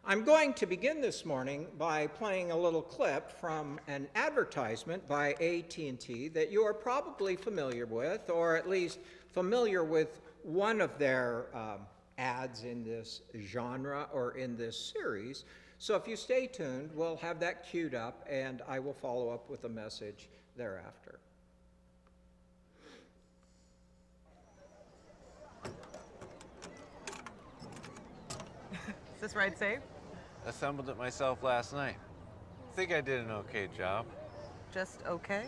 I'm going to begin this morning by playing a little clip from an advertisement by AT&T that you are probably familiar with, or at least familiar with one of their ads in this genre or in this series. So if you stay tuned, we'll have that queued up and I will follow up with a message thereafter. Is this ride safe? Assembled it myself last night. Think I did an okay job. Just okay?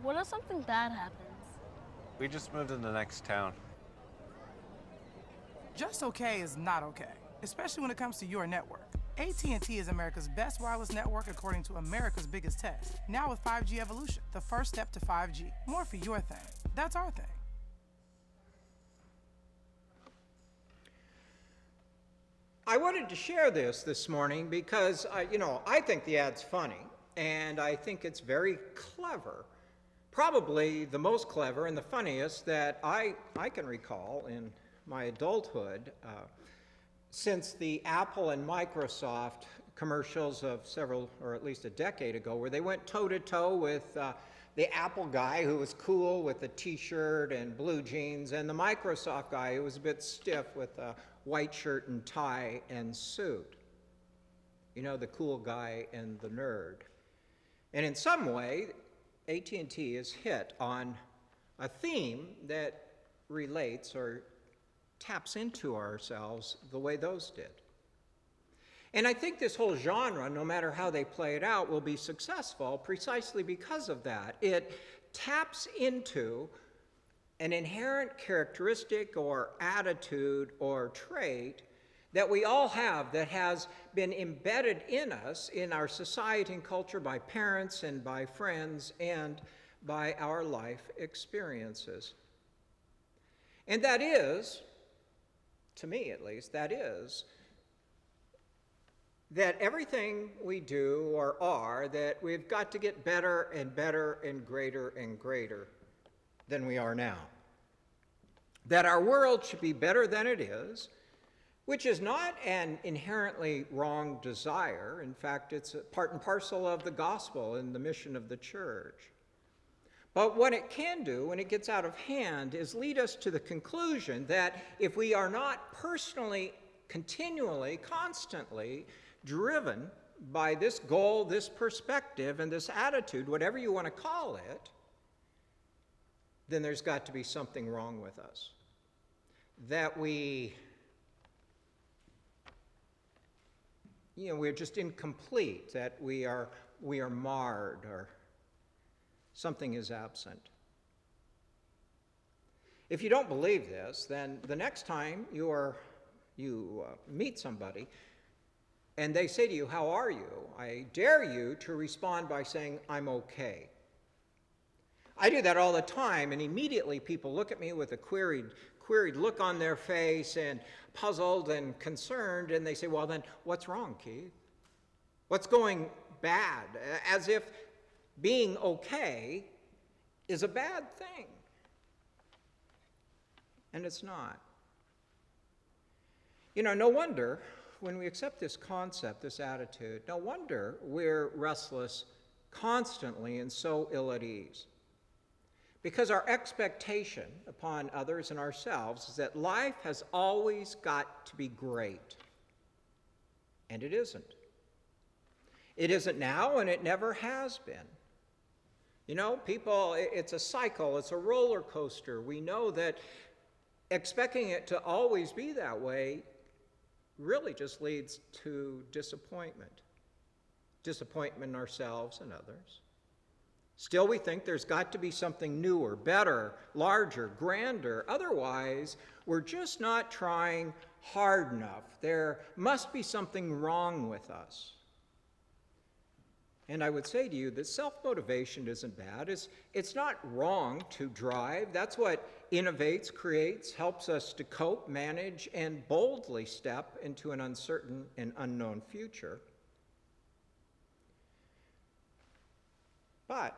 What if something bad happens? We just moved in the next town. Just okay is not okay, especially when it comes to your network. AT&T is America's best wireless network according to America's biggest test. Now with 5G Evolution, the first step to 5G. More for your thing. That's our thing. I wanted to share this morning because, I think the ad's funny, and I think it's very clever. Probably the most clever and the funniest that I can recall in my adulthood since the Apple and Microsoft commercials of several, or at least a decade ago, where they went toe-to-toe with the Apple guy who was cool with a t-shirt and blue jeans, and the Microsoft guy who was a bit stiff with a white shirt and tie and suit. You know, the cool guy and the nerd. And in some way, AT&T is hit on a theme that relates or taps into ourselves the way those did. And I think this whole genre, no matter how they play it out, will be successful precisely because of that. It taps into an inherent characteristic or attitude or trait that we all have that has been embedded in us, in our society and culture, by parents and by friends and by our life experiences. And that is, to me at least, that everything we do or are, that we've got to get better and better and greater than we are now. That our world should be better than it is, which is not an inherently wrong desire. In fact, it's a part and parcel of the gospel and the mission of the church. But what it can do when it gets out of hand is lead us to the conclusion that if we are not personally, continually, constantly driven by this goal, this perspective, and this attitude, whatever you want to call it, then there's got to be something wrong with us. That we're just incomplete, that we are marred, or something is absent. If you don't believe this, then the next time you meet somebody and they say to you, "How are you?" I dare you to respond by saying, "I'm okay." I do that all the time, and immediately people look at me with a queried look on their face and puzzled and concerned, and they say, "Well then, what's wrong, Keith? What's going bad?" As if being okay is a bad thing. And it's not. No wonder when we accept this concept, this attitude, no wonder we're restless constantly and so ill at ease. Because our expectation upon others and ourselves is that life has always got to be great. And it isn't. It isn't now, and it never has been. People, it's a cycle, it's a roller coaster. We know that expecting it to always be that way really just leads to disappointment. Disappointment in ourselves and others. Still, we think there's got to be something newer, better, larger, grander. Otherwise, we're just not trying hard enough. There must be something wrong with us. And I would say to you that self-motivation isn't bad. It's not wrong to drive. That's what innovates, creates, helps us to cope, manage, and boldly step into an uncertain and unknown future. But,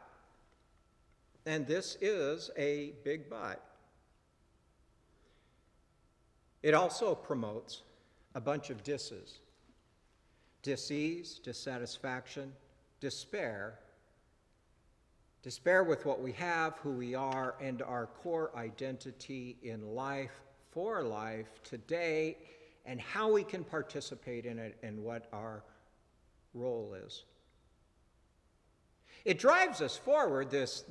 and this is a big but, it also promotes a bunch of disses. dis-ease, dissatisfaction, despair. Despair with what we have, who we are, and our core identity in life, for life, today, and how we can participate in it and what our role is. It drives us forward, this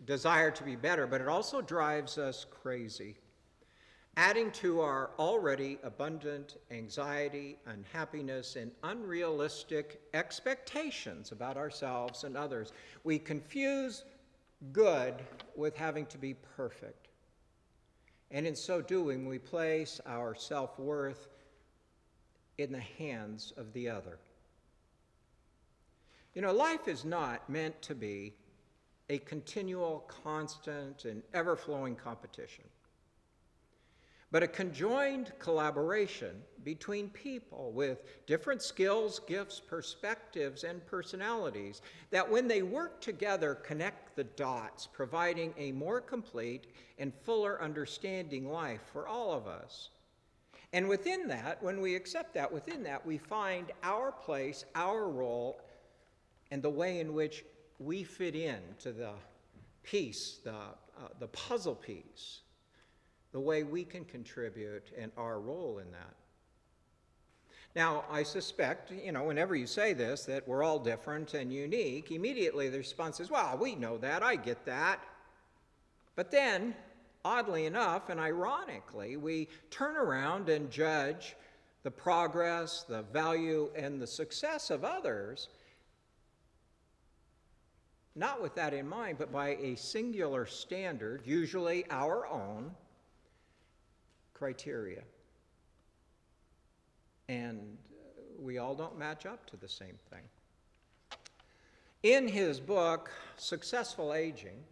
desire to be better, but it also drives us crazy, adding to our already abundant anxiety, unhappiness, and unrealistic expectations about ourselves and others. We confuse good with having to be perfect. And in so doing, we place our self-worth in the hands of the other. You know, life is not meant to be a continual, constant, and ever-flowing competition, but a conjoined collaboration between people with different skills, gifts, perspectives, and personalities that, when they work together, connect the dots, providing a more complete and fuller understanding life for all of us. And within that, when we accept that, within that, we find our place, our role, and the way in which we fit in to the piece, the puzzle piece, the way we can contribute and our role in that. Now, I suspect, whenever you say this, that we're all different and unique, immediately the response is, well, we know that, I get that. But then, oddly enough and ironically, we turn around and judge the progress, the value, and the success of others, not with that in mind, but by a singular standard, usually our own criteria. And we all don't match up to the same thing. In his book, Successful Aging,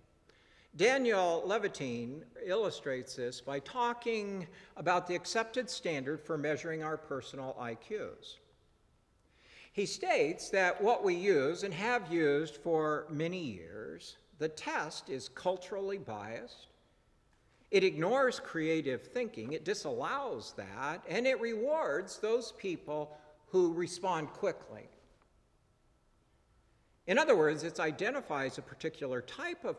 Daniel Levitine illustrates this by talking about the accepted standard for measuring our personal IQs. He states that what we use and have used for many years, the test is culturally biased. It ignores creative thinking, it disallows that, and it rewards those people who respond quickly. In other words, it identifies a particular type of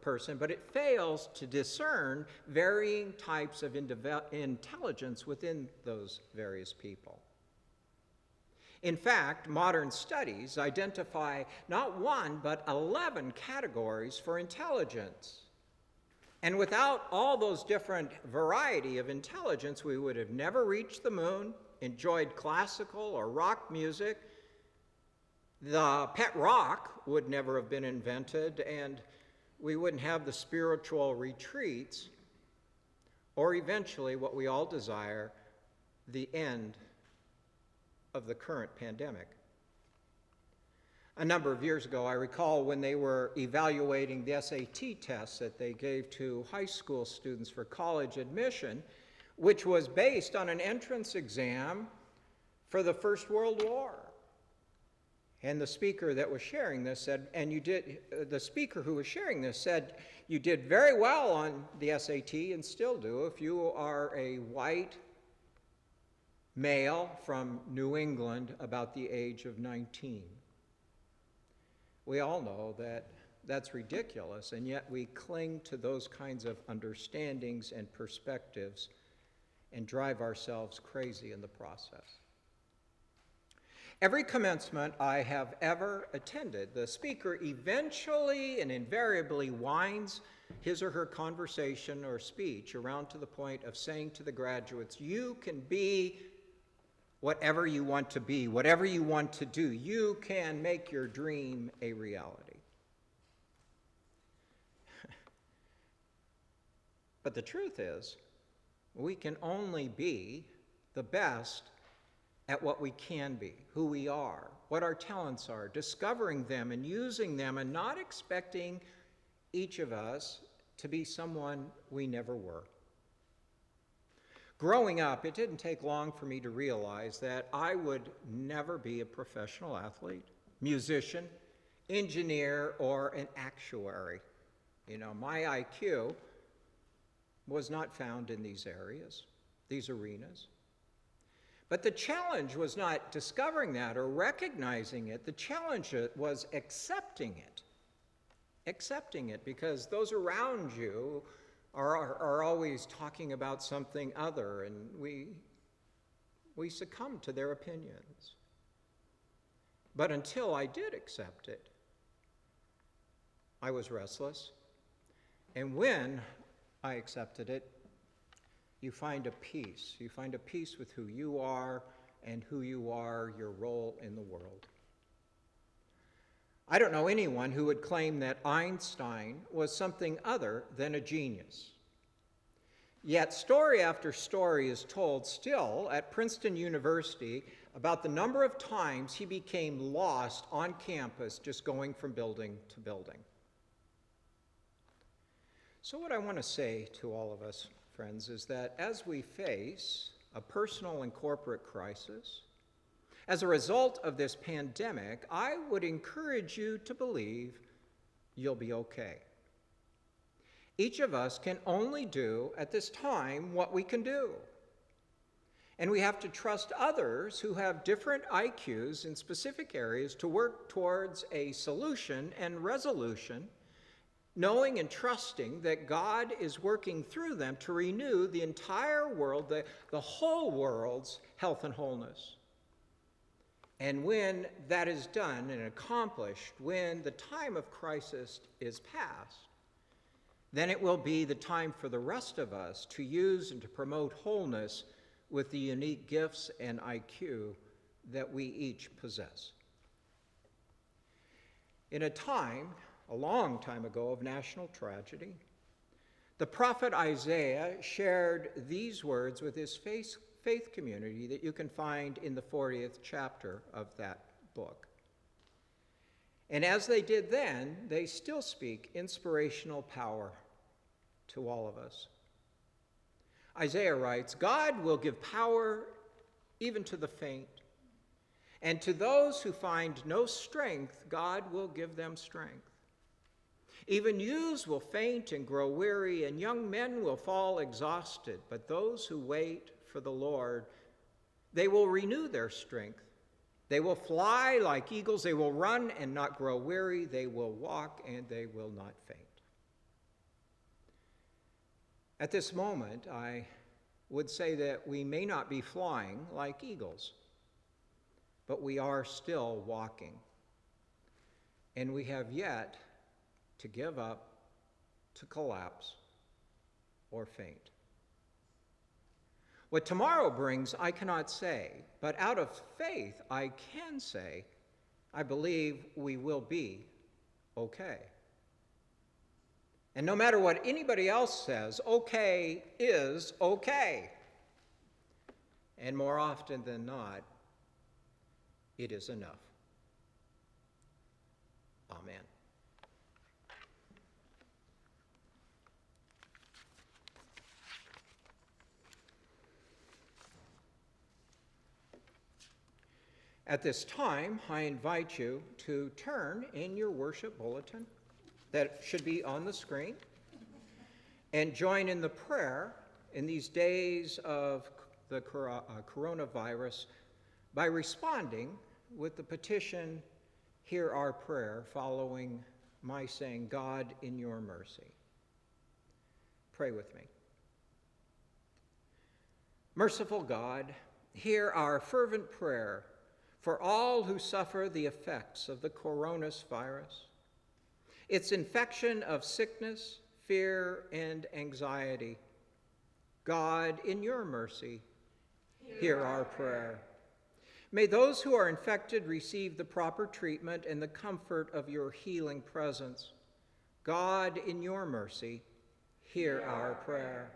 person, but it fails to discern varying types of intelligence within those various people. In fact, modern studies identify not one, but 11 categories for intelligence. And without all those different variety of intelligence, we would have never reached the moon, enjoyed classical or rock music. The pet rock would never have been invented, and we wouldn't have the spiritual retreats, or eventually what we all desire, the end of the current pandemic. A number of years ago, I recall when they were evaluating the SAT tests that they gave to high school students for college admission, which was based on an entrance exam for the First World War. And the speaker that was sharing this said, the speaker who was sharing this said, you did very well on the SAT and still do if you are a white male from New England about the age of 19. We all know that that's ridiculous, and yet we cling to those kinds of understandings and perspectives and drive ourselves crazy in the process. Every commencement I have ever attended, the speaker eventually and invariably winds his or her conversation or speech around to the point of saying to the graduates, you can be whatever you want to be, whatever you want to do. You can make your dream a reality. But the truth is, we can only be the best at what we can be, who we are, what our talents are, discovering them and using them, and not expecting each of us to be someone we never were. Growing up, it didn't take long for me to realize that I would never be a professional athlete, musician, engineer, or an actuary. My IQ was not found in these areas, these arenas. But the challenge was not discovering that or recognizing it. The challenge was accepting it. Accepting it, because those around you are always talking about something other, and we succumb to their opinions. But until I did accept it, I was restless. And when I accepted it, you find a peace. You find a peace with who you are and who you are, your role in the world. I don't know anyone who would claim that Einstein was something other than a genius. Yet story after story is told still at Princeton University about the number of times he became lost on campus just going from building to building. So what I want to say to all of us, friends, is that as we face a personal and corporate crisis, as a result of this pandemic, I would encourage you to believe you'll be okay. Each of us can only do at this time what we can do. And we have to trust others who have different IQs in specific areas to work towards a solution and resolution, knowing and trusting that God is working through them to renew the entire world, the whole world's health and wholeness. And when that is done and accomplished, when the time of crisis is past, then it will be the time for the rest of us to use and to promote wholeness with the unique gifts and IQ that we each possess. In a long time ago of national tragedy, the prophet Isaiah shared these words with his faith community that you can find in the 40th chapter of that book. And as they did then, they still speak inspirational power to all of us. Isaiah writes, God will give power even to the faint, and to those who find no strength, God will give them strength. Even youths will faint and grow weary, and young men will fall exhausted, but those who wait for the Lord, they will renew their strength. They will fly like eagles. They will run and not grow weary. They will walk and they will not faint. At this moment, I would say that we may not be flying like eagles, but we are still walking. And we have yet to give up, to collapse, or faint. What tomorrow brings, I cannot say, but out of faith, I can say, I believe we will be okay. And no matter what anybody else says, okay is okay. And more often than not, it is enough. Amen. At this time, I invite you to turn in your worship bulletin that should be on the screen and join in the prayer in these days of the coronavirus by responding with the petition, "Hear our prayer," following my saying, "God, in your mercy." Pray with me. Merciful God, hear our fervent prayer for all who suffer the effects of the coronavirus, its infection of sickness, fear, and anxiety. God, in your mercy, hear our prayer. May those who are infected receive the proper treatment and the comfort of your healing presence. God, in your mercy, hear our prayer.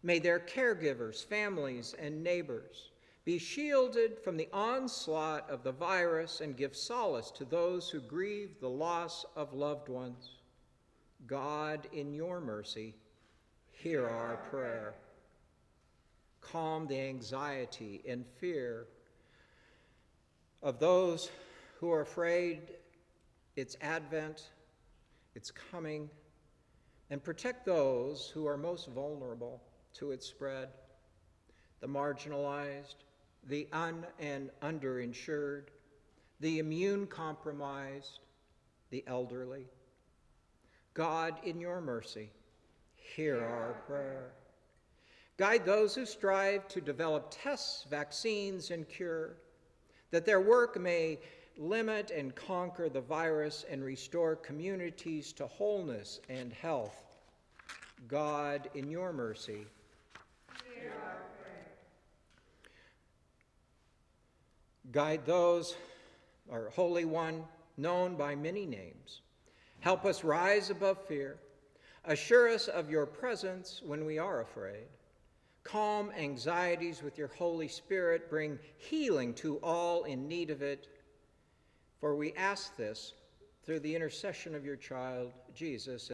May their caregivers, families, and neighbors be shielded from the onslaught of the virus and give solace to those who grieve the loss of loved ones. God, in your mercy, hear our prayer. Calm the anxiety and fear of those who are afraid its advent, its coming, and protect those who are most vulnerable to its spread, the marginalized, the un- and underinsured, the immune compromised, the elderly. God, in your mercy, hear our prayer. Guide those who strive to develop tests, vaccines, and cure, that their work may limit and conquer the virus and restore communities to wholeness and health. God, in your mercy, hear our prayer. Guide those, our Holy One, known by many names. Help us rise above fear. Assure us of your presence when we are afraid. Calm anxieties with your Holy Spirit. Bring healing to all in need of it. For we ask this through the intercession of your child, Jesus.